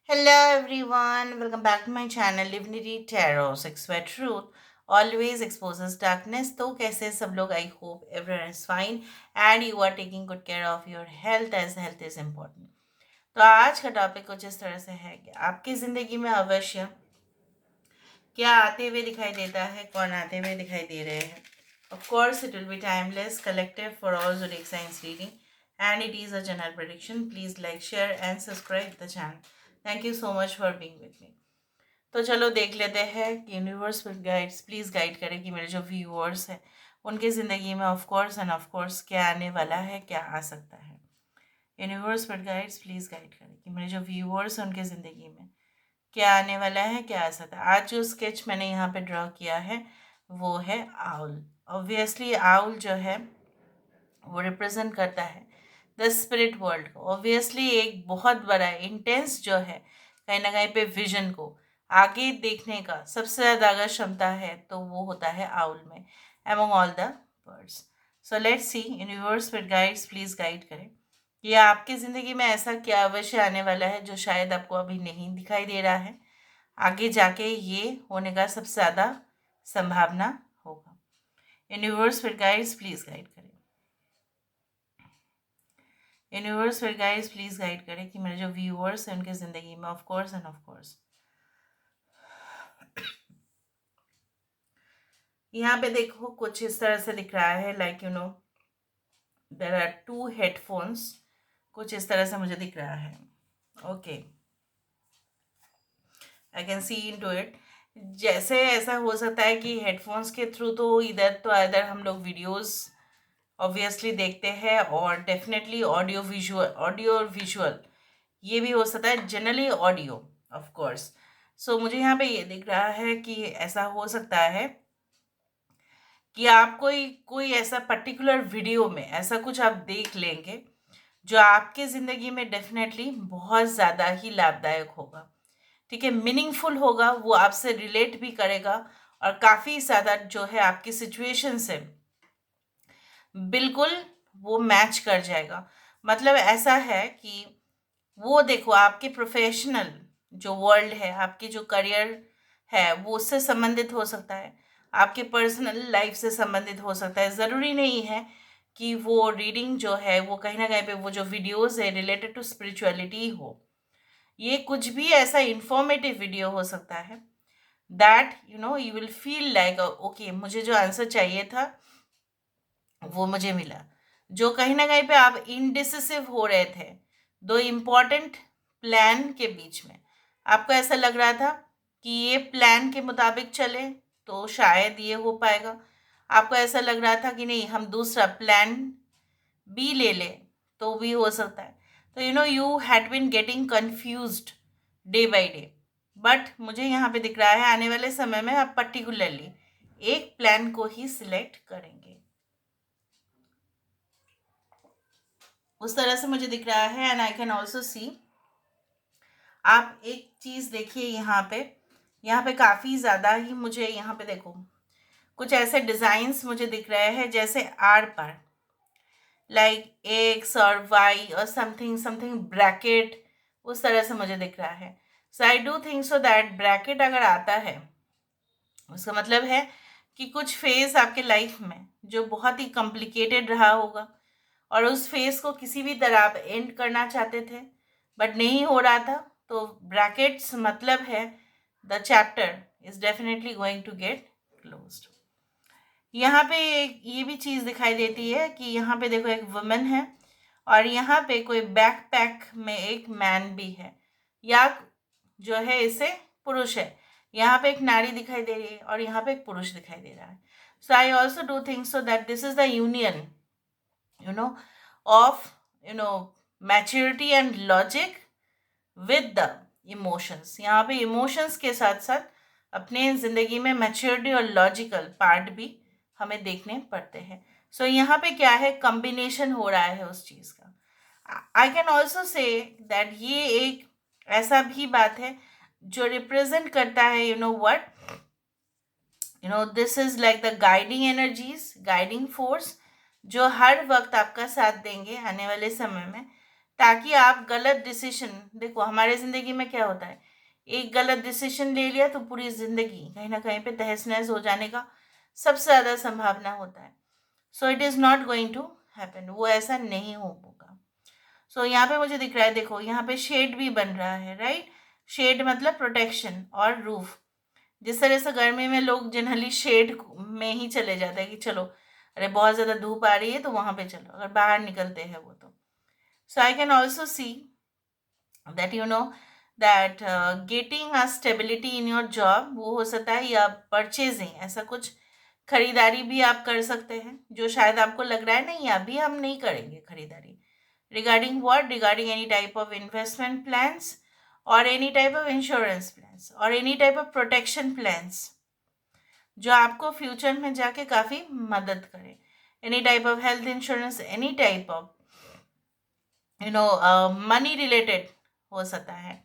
Hello everyone, welcome back to my channel Divinity Tarot 6 where truth always exposes darkness. तो कैसे सब लोग I hope everyone is fine and you are taking good care of your health as health is important. तो आज का topic कुछ इस तरह से है कि आपकी ज़िंदगी में अवश्य क्या आते हुए दिखाई देता है, कौन आते हुए दिखाई दे रहे हैं. Of course, it will be timeless, collective for all zodiac signs reading, and it is a general prediction. Please like, share, and subscribe the channel. Thank you so much for being with me. तो चलो देख लेते हैं कि universe with guides please guide करें कि मेरे जो व्यूअर्स हैं उनके ज़िंदगी में of course end of course क्या आने वाला है, क्या आ सकता है. Universe with guides please guide करें कि मेरे जो व्यूअर्स हैं उनके ज़िंदगी में क्या आने वाला है, क्या आ सकता है. आज जो स्केच मैंने यहाँ पे ड्रॉ किया है वो है आउल. ऑब्वियसली आउल जो है वो रिप्रेजेंट करता है द स्पिरिट वर्ल्ड को. ऑब्वियसली एक बहुत बड़ा इंटेंस जो है कहीं ना कहीं पे विजन को आगे देखने का सबसे ज़्यादा अगर क्षमता है तो वो होता है आउल में among all the birds. So let's C universe with guides please guide करें कि आपकी ज़िंदगी में ऐसा क्या अवश्य आने वाला है जो शायद आपको अभी नहीं दिखाई दे रहा है, आगे जाके ये होने का सबसे ज़्यादा संभावना होगा. Universe with guides please guide करें. यूनिवर्स फिर गाइस प्लीज़ गाइड करें कि मेरे जो व्यूअर्स हैं उनके ज़िंदगी में of course end of course यहाँ पे देखो कुछ इस तरह से दिख रहा है like there are two headphones. कुछ इस तरह से मुझे दिख रहा है. Okay, I can see into it. जैसे ऐसा हो सकता है कि हेडफोन्स के थ्रू तो इधर हम लोग वीडियोस ऑब्वियसली देखते हैं और डेफिनेटली ऑडियो और विजुअल ये भी हो सकता है. Generally audio of course. So मुझे यहाँ पे ये दिख रहा है कि ऐसा हो सकता है कि आप कोई कोई ऐसा पर्टिकुलर वीडियो में ऐसा कुछ आप देख लेंगे जो आपके ज़िंदगी में डेफिनेटली बहुत ज़्यादा ही लाभदायक होगा. ठीक है, मीनिंगफुल होगा, वो आपसे रिलेट भी करेगा और काफ़ी ज़्यादा जो है आपकी सिचुएशन से बिल्कुल वो मैच कर जाएगा. मतलब ऐसा है कि वो देखो आपके प्रोफेशनल जो वर्ल्ड है, आपकी जो करियर है वो उससे संबंधित हो सकता है, आपके पर्सनल लाइफ से संबंधित हो सकता है. ज़रूरी नहीं है कि वो रीडिंग जो है वो कहीं ना कहीं पे वो जो वीडियोस है रिलेटेड टू स्पिरिचुअलिटी हो. ये कुछ भी ऐसा इंफॉर्मेटिव वीडियो हो सकता है that you will feel like okay, मुझे जो आंसर चाहिए था वो मुझे मिला. जो कहीं ना कहीं पे आप इनडिसिसिव हो रहे थे दो इम्पॉर्टेंट प्लान के बीच में, आपको ऐसा लग रहा था कि ये प्लान के मुताबिक चले तो शायद ये हो पाएगा. आपको ऐसा लग रहा था कि नहीं, हम दूसरा प्लान बी ले लें तो भी हो सकता है. तो you had been getting confused day by day. But मुझे यहाँ पे दिख रहा है आने वाले समय में आप पर्टिकुलरली एक प्लान को ही सिलेक्ट करेंगे. उस तरह से मुझे दिख रहा है. एंड आई कैन ऑल्सो सी, आप एक चीज़ देखिए यहाँ पे काफ़ी ज़्यादा ही मुझे यहाँ पे देखो कुछ ऐसे डिज़ाइंस मुझे दिख रहे हैं जैसे आर पार लाइक एक्स और वाई और समथिंग समथिंग ब्रैकेट. उस तरह से मुझे दिख रहा है. So I do think so that bracket अगर आता है उसका मतलब है कि कुछ फेज़ आपके लाइफ में जो बहुत ही कॉम्प्लिकेटेड रहा होगा और उस फेज़ को किसी भी तरह आप एंड करना चाहते थे बट नहीं हो रहा था. तो ब्रैकेट्स मतलब है the chapter is definitely going to get closed. यहाँ पे एक ये भी चीज़ दिखाई देती है कि यहाँ पे देखो एक वुमन है और यहाँ पे कोई बैकपैक में एक मैन भी है या जो है इसे पुरुष है. यहाँ पे एक नारी दिखाई दे रही है और यहाँ पे एक पुरुष दिखाई दे रहा है. So I also do think so that this is the union you know of maturity and logic with the emotions. यहाँ पे इमोशंस के साथ साथ अपने ज़िंदगी में मैच्योरिटी और लॉजिकल पार्ट भी हमें देखने पड़ते हैं. सो यहाँ पे क्या है, कम्बिनेशन हो रहा है उस चीज़ का. आई कैन ऑल्सो से दैट ये एक ऐसा भी बात है जो रिप्रेजेंट करता है what this is like the guiding energies, guiding force जो हर वक्त आपका साथ देंगे आने वाले समय में. ताकि आप गलत डिसीजन, देखो हमारे ज़िंदगी में क्या होता है, एक गलत डिसीजन ले लिया तो पूरी ज़िंदगी कहीं ना कहीं पे तहस नहस हो जाने का सबसे ज़्यादा संभावना होता है। So it is not going to happen, वो ऐसा नहीं होगा। सो यहाँ पे मुझे दिख रहा है, देखो यहाँ पे शेड भी बन रहा है, राइट। शेड मतलब प्रोटेक्शन और रूफ। जिस तरह से गर्मी में लोग जनरली शेड में ही चले जाते हैं कि चलो अरे बहुत ज़्यादा धूप आ रही है तो वहाँ पे चलो, अगर बाहर निकलते हैं वो तो। So I can also see that that getting a stability in your job, वो हो सकता है, या परचेजिंग, ऐसा कुछ खरीदारी भी आप कर सकते हैं जो शायद आपको लग रहा है नहीं अभी हम नहीं करेंगे खरीदारी। Regarding what? Regarding any type of investment plans और any type of insurance plans और any type of protection plans जो आपको फ्यूचर में जाके काफ़ी मदद करे। Any type of health insurance, any type of money related हो सकता है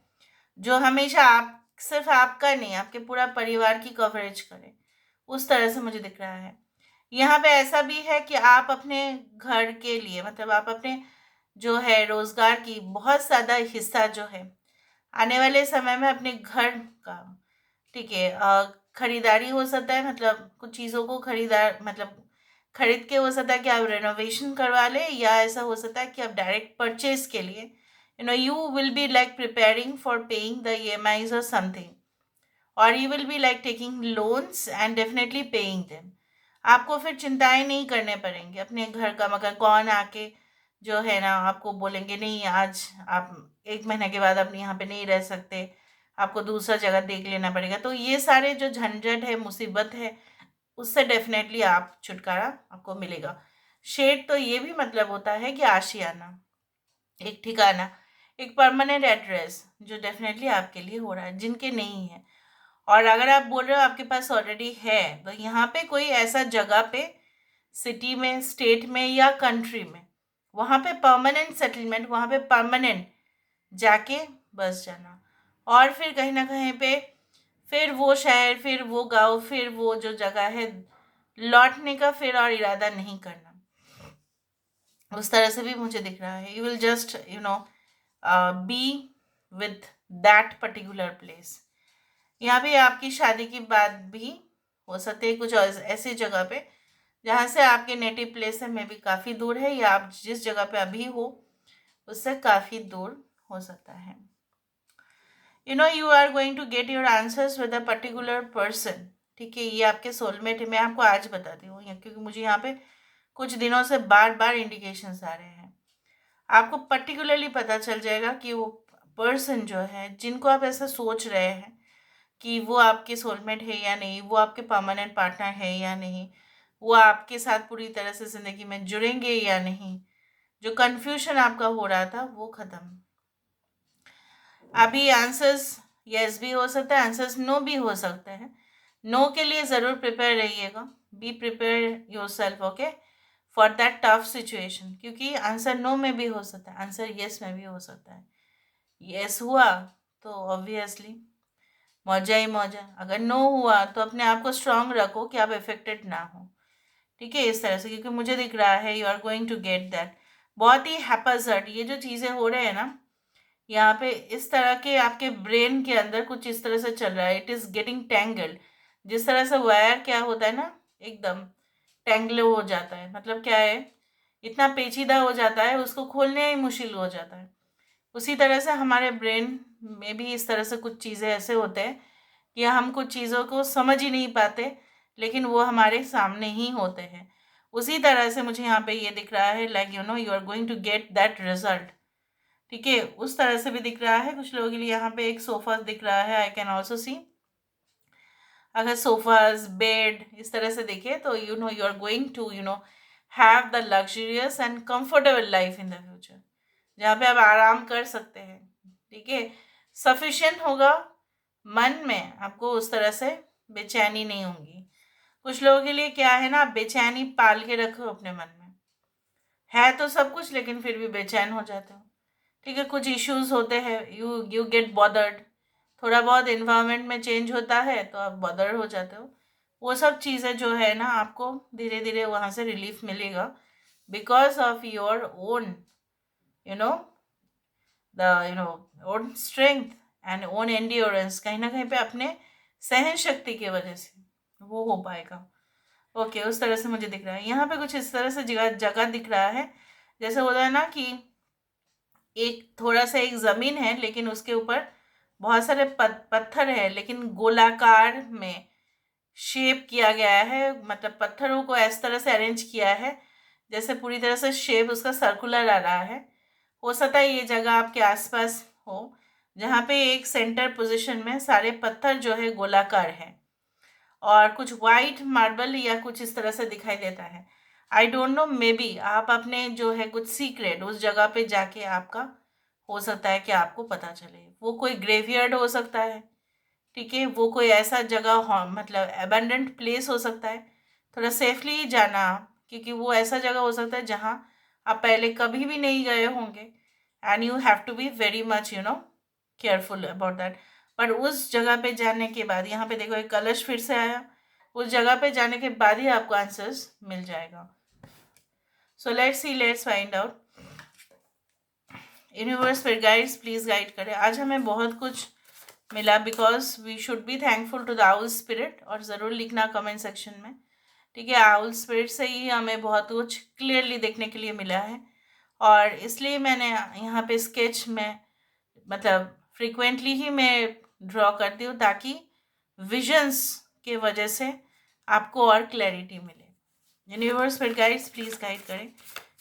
जो हमेशा आप, सिर्फ आपका नहीं, आपके पूरा परिवार की कवरेज करे, उस तरह से मुझे दिख रहा है। यहाँ पे ऐसा भी है कि आप अपने घर के लिए, मतलब आप अपने जो है रोजगार की बहुत ज़्यादा हिस्सा जो है आने वाले समय में अपने घर का, ठीक है, खरीदारी हो सकता है, मतलब कुछ चीज़ों को खरीदार मतलब खरीद के हो सकता है कि आप रेनोवेशन करवा लें, या ऐसा हो सकता है कि आप डायरेक्ट परचेज के लिए you will be like preparing for paying the EMIs और समथिंग, और you will be like taking loans and definitely paying them. आपको फिर चिंताएं नहीं करने पड़ेंगे अपने घर का, मगर कौन आके जो है ना आपको बोलेंगे नहीं आज आप 1 महीने के बाद आप यहाँ पे नहीं रह सकते, आपको दूसरा जगह देख लेना पड़ेगा। तो ये सारे जो झंझट है, मुसीबत है, उससे डेफिनेटली आप छुटकारा आपको मिलेगा। शेड तो ये भी मतलब होता है कि आशियाना, एक ठिकाना, एक परमानेंट एड्रेस जो डेफिनेटली आपके लिए हो रहा है, जिनके नहीं है। और अगर आप बोल रहे हो आपके पास ऑलरेडी है, तो यहाँ पे कोई ऐसा जगह पे, सिटी में, स्टेट में या कंट्री में, वहाँ पे परमानेंट सेटलमेंट, वहाँ पे परमानेंट जाके बस जाना, और फिर कहीं ना कहीं पे फिर वो शहर, फिर वो गांव, फिर वो जो जगह है, लौटने का फिर और इरादा नहीं करना। उस तरह से भी मुझे दिख रहा है। You will just be with that particular place. यहाँ पे आपकी शादी की बात भी हो सकती है कुछ ऐसी जगह पे जहाँ से आपके नेटिव प्लेस से में भी काफ़ी दूर है, या आप जिस जगह पे अभी हो उससे काफ़ी दूर हो सकता है। You are going to get your answers with a particular person, ठीक है। ये आपके सोलमेट है, मैं आपको आज बताती हूँ क्योंकि मुझे यहाँ पे कुछ दिनों से बार बार इंडिकेशंस आ रहे हैं। आपको पर्टिकुलरली पता चल जाएगा कि वो पर्सन जो है, जिनको आप ऐसा सोच रहे हैं कि वो आपके सोलमेट है या नहीं, वो आपके परमानेंट पार्टनर है या नहीं, वो आपके साथ पूरी तरह से ज़िंदगी में जुड़ेंगे या नहीं, जो कन्फ्यूजन आपका हो रहा था वो ख़त्म। अभी आंसर्स यस भी हो सकता है, आंसर्स नो भी हो सकते हैं। नो के लिए ज़रूर प्रिपेयर रहिएगा, be prepare your self, okay, for that tough situation, क्योंकि आंसर नो में भी हो सकता है, आंसर यस में भी हो सकता है। यस हुआ तो ऑब्वियसली मौजा ही मौजा, अगर नो हुआ तो अपने आप को स्ट्रांग रखो कि आप इफेक्टेड ना हो, ठीक है, इस तरह से। क्योंकि मुझे दिख रहा है you are going to get that. बहुत ही हैपजर्ड ये जो चीज़ें हो रहे हैं ना, यहाँ पे इस तरह के आपके ब्रेन के अंदर कुछ इस तरह से चल रहा है, इट इज़ गेटिंग टैंगल्ड। जिस तरह से वायर क्या होता है ना, एकदम टैंगल हो जाता है, मतलब क्या है, इतना पेचीदा हो जाता है, उसको खोलने ही मुश्किल हो जाता है। उसी तरह से हमारे ब्रेन में भी इस तरह से कुछ चीज़ें ऐसे होते हैं कि हम कुछ चीज़ों को समझ ही नहीं पाते, लेकिन वो हमारे सामने ही होते हैं। उसी तरह से मुझे यहाँ पे ये दिख रहा है, like you are going to get that result, ठीक है, उस तरह से भी दिख रहा है। कुछ लोगों के लिए यहाँ पे एक सोफा दिख रहा है, आई कैन ऑल्सो सी। अगर सोफाज, बेड इस तरह से देखे तो you are going to have the luxurious and comfortable life in the future, जहाँ पे आप आराम कर सकते हैं, ठीक है। सफिशिएंट होगा, मन में आपको उस तरह से बेचैनी नहीं होगी। कुछ लोगों के लिए क्या है ना, आप बेचैनी पाल के रखो अपने मन में, है तो सब कुछ लेकिन फिर भी बेचैन हो जाते हो, ठीक है। कुछ इश्यूज होते हैं, यू गेट बॉदर्ड, थोड़ा बहुत इन्वायरमेंट में चेंज होता है तो आप बॉदर्ड हो जाते हो। वो सब चीज़ें जो है ना, आपको धीरे धीरे वहाँ से रिलीफ मिलेगा, because of your own you know own strength and own endurance, कहीं ना कहीं पे अपने सहन शक्ति की वजह से वो हो पाएगा। ओके, उस तरह से मुझे दिख रहा है। यहाँ पे कुछ इस तरह से जगह जगह दिख रहा है, जैसे होता है ना कि एक थोड़ा सा एक ज़मीन है लेकिन उसके ऊपर बहुत सारे पत्थर है, लेकिन गोलाकार में शेप किया गया है, मतलब पत्थरों को इस तरह से अरेंज किया है जैसे पूरी तरह से शेप उसका सर्कुलर आ रहा है। हो सकता है ये जगह आपके आसपास हो, जहाँ पे एक सेंटर पोजीशन में सारे पत्थर जो है गोलाकार है और कुछ वाइट मार्बल या कुछ इस तरह से दिखाई देता है। I don't know, may be आप अपने जो है कुछ सीक्रेट उस जगह पे जाके आपका हो सकता है कि आपको पता चले। वो कोई ग्रेवयार्ड हो सकता है, ठीक है, वो कोई ऐसा जगह हो, मतलब एबंडेंट प्लेस हो सकता है। थोड़ा सेफली ही जाना, क्योंकि वो ऐसा जगह हो सकता है जहाँ आप पहले कभी भी नहीं गए होंगे and you have to be very much careful about that. पर उस जगह पे जाने के बाद, यहाँ पे देखो एक कलश फिर से आया, उस जगह पे जाने के बाद ही आपको आंसर्स मिल जाएगा। So let's see, let's find out. Universe फिर गाइड्स प्लीज गाइड करें। आज हमें बहुत कुछ मिला, because we should be thankful to the owl spirit. और ज़रूर लिखना कमेंट सेक्शन में, ठीक है। आउल स्पिरिट से ही हमें बहुत कुछ क्लियरली देखने के लिए मिला है, और इसलिए मैंने यहाँ पे स्केच में, मतलब फ्रिक्वेंटली ही मैं ड्रॉ करती हूँ, ताकि विजन्स के वजह से आपको और क्लैरिटी मिले। यूनिवर्स फिर गाइड्स प्लीज़ गाइड करें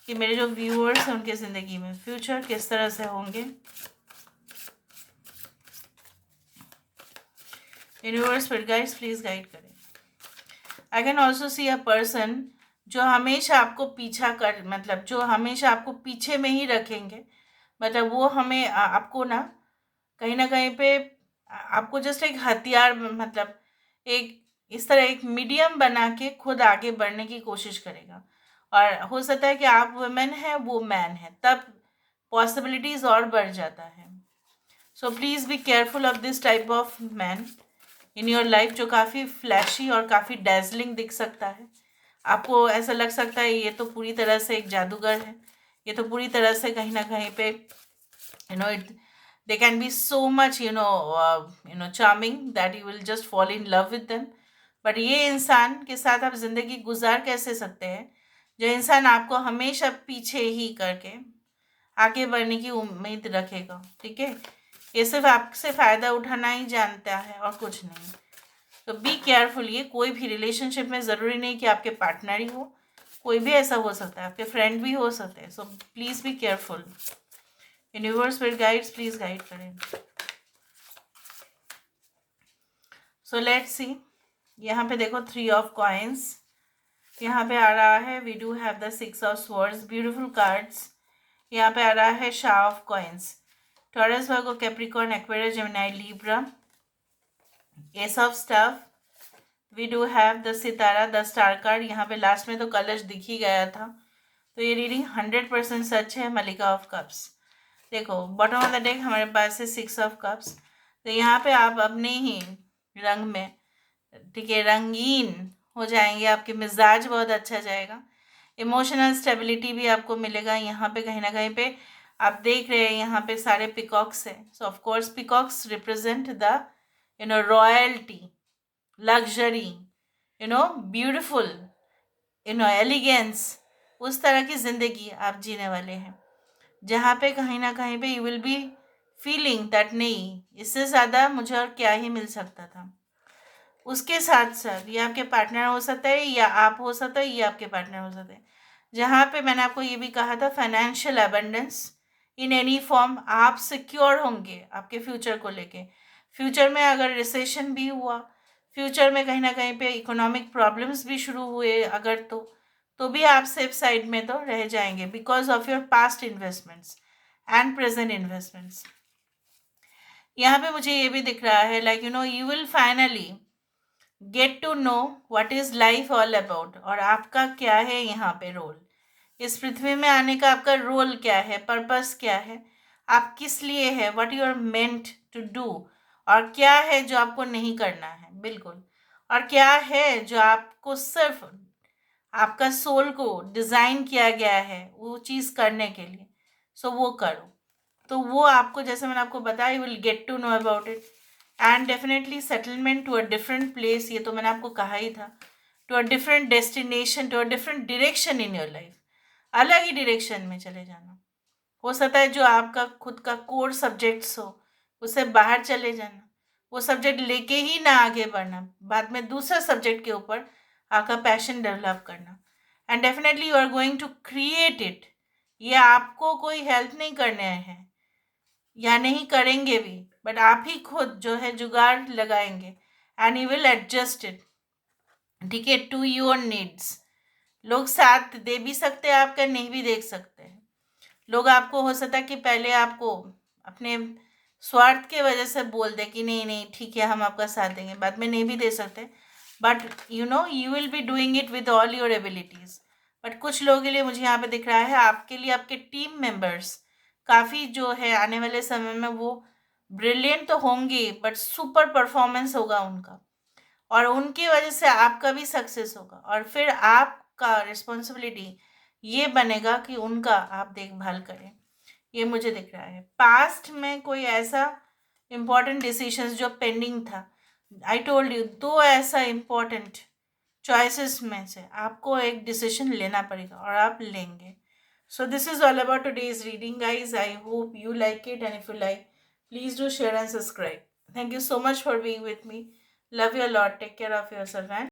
कि मेरे जो व्यूअर्स हैं उनके ज़िंदगी में फ्यूचर किस तरह से होंगे। यूनिवर्स फिर गाइड्स प्लीज़ गाइड करें। आई can also C a person जो हमेशा आपको पीछा कर, मतलब जो हमेशा आपको पीछे में ही रखेंगे, मतलब वो हमें आपको ना कहीं पे आपको जस्ट एक हथियार, मतलब एक इस तरह एक मीडियम बना के खुद आगे बढ़ने की कोशिश करेगा। और हो सकता है कि आप वुमेन है, वो मैन है, तब पॉसिबिलिटीज और बढ़ जाता है। सो please be careful of this type of man in your life, जो काफ़ी फ्लैशी और काफ़ी डैजलिंग दिख सकता है। आपको ऐसा लग सकता है ये तो पूरी तरह से एक जादूगर है, ये तो पूरी तरह से कहीं ना कहीं पे it they can be so much charming that you will just fall in love with them। But ये इंसान के साथ आप ज़िंदगी गुजार कैसे सकते हैं जो इंसान आपको हमेशा पीछे ही करके आगे बढ़ने की उम्मीद रखेगा, ठीक है। ये सिर्फ आपसे फ़ायदा उठाना ही जानता है और कुछ नहीं। तो बी केयरफुल। ये कोई भी रिलेशनशिप में ज़रूरी नहीं कि आपके पार्टनर ही हो, कोई भी ऐसा हो सकता है, आपके फ्रेंड भी हो सकते हैं। So please be careful. Universe will guides please guide करें। सो लेट्स सी, यहाँ पे देखो 3 ऑफ कॉइन्स, यहाँ पे आ रहा है we do have the 6 of swords, beautiful cards. यहाँ पे आ रहा है शाह of coins, Taurus, Virgo, Capricorn, Aquarius, Gemini, Libra, ace of staff. We do have the sitara, the star card. यहाँ पे लास्ट में तो कलश दिख ही गया था, तो ये रीडिंग 100% सच है। मलिका ऑफ कप्स। देखो बॉटम ऑफ द डेक हमारे पास है 6 ऑफ कप्स। तो यहाँ पे आप अपने ही रंग में, ठीक है, रंगीन हो जाएंगे, आपके मिजाज बहुत अच्छा जाएगा, इमोशनल स्टेबिलिटी भी आपको मिलेगा। यहाँ पे कहीं ना कहीं पे आप देख रहे हैं यहाँ पे सारे पिकॉक्स हैं। So of course peacocks represent the royalty, luxury, beautiful, elegance. उस तरह की ज़िंदगी आप जीने वाले हैं जहाँ पे कहीं ना कहीं पे you will be feeling that नहीं, इससे ज़्यादा मुझे और क्या ही मिल सकता था। उसके साथ साथ ये आपके पार्टनर हो सकता है, या आप हो सकता है, ये आपके पार्टनर हो सकते हैं। जहाँ पे मैंने आपको ये भी कहा था financial abundance in any form, आप सिक्योर होंगे आपके फ्यूचर को लेके। फ्यूचर में अगर रिसेशन भी हुआ, फ्यूचर में कहीं ना कहीं पे इकोनॉमिक प्रॉब्लम्स भी शुरू हुए अगर, तो भी आप सेफ साइड में तो रह जाएंगे, because of your past investments and present investments. यहाँ पे मुझे ये भी दिख रहा है like you will finally get to know what is life all about, और आपका क्या है यहाँ पे रोल, इस पृथ्वी में आने का आपका रोल क्या है, पर्पस क्या है, आप किस लिए है, what you are meant to do, और क्या है जो आपको नहीं करना है बिल्कुल, और क्या है जो आपको सिर्फ आपका सोल को डिज़ाइन किया गया है वो चीज़ करने के लिए। सो वो करो। तो वो आपको, जैसे मैंने आपको बताया, you will get to know about it. And definitely settlement to a different place, ये तो मैंने आपको कहा ही था, to a different destination, to a different direction in your life, अलग ही डायरेक्शन में चले जाना। हो सकता है जो आपका खुद का कोर सब्जेक्ट्स हो, उससे बाहर चले जाना, वो सब्जेक्ट लेके ही ना आगे बढ़ना, बाद में दूसरा सब्जेक्ट के ऊपर आपका पैशन डेवलप करना। And definitely you are going to create it. ये आपको कोई हेल्प नहीं करने हैं या नहीं करेंगे भी, बट आप ही खुद जो है जुगाड़ लगाएंगे and you will adjust it, ठीक है, टू योर नीड्स। लोग साथ दे भी सकते हैं आपका, नहीं भी देख सकते हैं। लोग आपको, हो सकता है कि पहले आपको अपने स्वार्थ के वजह से बोल दे कि नहीं नहीं ठीक है हम आपका साथ देंगे, बाद में नहीं भी दे सकते, but you will be doing it with all your abilities. But कुछ लोगों के लिए मुझे यहाँ पे दिख रहा है, आपके लिए आपके टीम मेंबर्स काफ़ी जो है आने वाले समय में वो ब्रिलियंट तो होंगे, बट सुपर परफॉर्मेंस होगा उनका, और उनकी वजह से आपका भी सक्सेस होगा, और फिर आपका रिस्पॉन्सिबिलिटी ये बनेगा कि उनका आप देखभाल करें। ये मुझे दिख रहा है। पास्ट में कोई ऐसा इम्पोर्टेंट डिसीजंस जो पेंडिंग था, आई टोल्ड यू, दो ऐसा इम्पोर्टेंट चॉइसेस में से आपको एक डिसीजन लेना पड़ेगा और आप लेंगे। So this is all about today's reading guys. I hope you like it, and if you like, please do share and subscribe. Thank you so much for being with me. Love you a lot. Take care of yourself and